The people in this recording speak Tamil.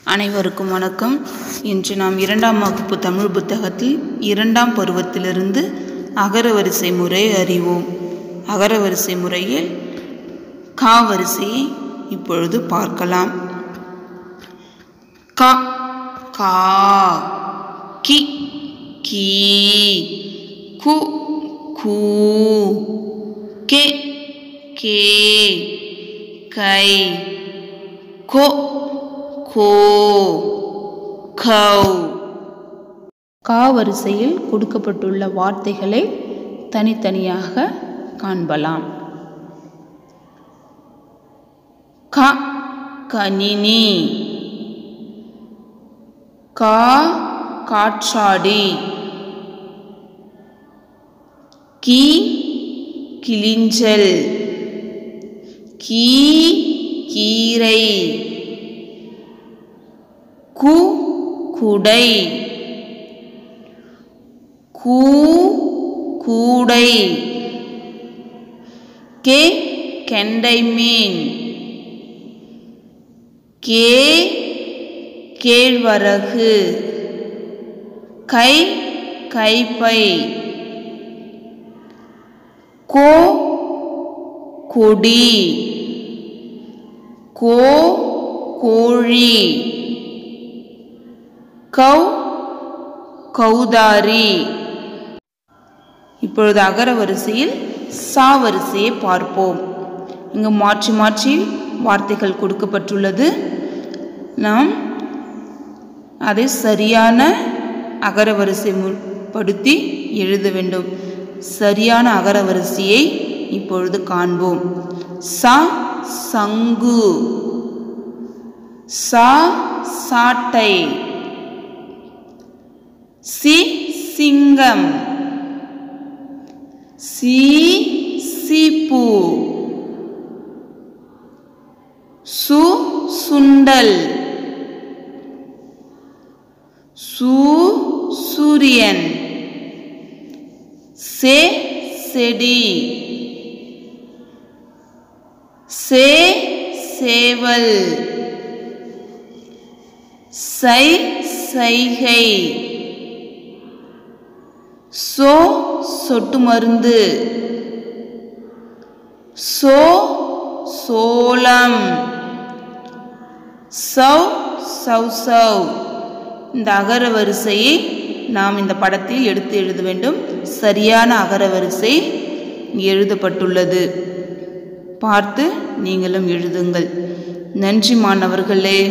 அனைவருக்கும் வணக்கம். இன்று நாம் 2ஆம் வகுப்பு தமிழ் புத்தகத்தில் 2ஆம் பருவத்திலிருந்து அகரவரிசை முறை அறிவோம். அகரவரிசை முறையில் கா வரிசையை இப்பொழுது பார்க்கலாம். க, கா, கி, கீ, கு, கூ, கே, கே, கை, கோ, கோ, கௌ. கா வரிசையில் கொடுக்கப்பட்டுள்ள வார்த்தைகளை தனித்தனியாக காண்பலாம். க, கணினி. கா, காற்றாடி. கி, கிளிஞ்சல். கீ, கீரை. கு, குடை. கூ, கூடை. கே, கெண்டை மீன். கே, கேழ்வரகு. கை, கைப்பை. கோ, கொடி. கோ, கோழி. கௌ, கௌதாரி. இப்பொழுது அகர வரிசையில் சா வரிசையை பார்ப்போம். இங்கு மாற்றி மாற்றி வார்த்தைகள் கொடுக்கப்பட்டுள்ளது. நாம் அதை சரியான அகரவரிசை படுத்தி எழுத வேண்டும். சரியான அகரவரிசையை இப்பொழுது காண்போம். சா, சங்கு. சா, சாட்டை. சி, சிங்கம். சி, சீப்பு. சு, சுண்டல். சு, சூரியன். சே, செடி. சே, சேவல். சை, சைகை. சோ, சொட்டு மருந்து. சோ, சோளம். சௌ, சௌசௌ. இந்த அகர வரிசையை நாம் இந்த படத்தில் எடுத்து எழுத வேண்டும். சரியான அகரவரிசை எழுதப்பட்டுள்ளது. பார்த்து நீங்களும் எழுதுங்கள். நன்றி மாணவர்களே.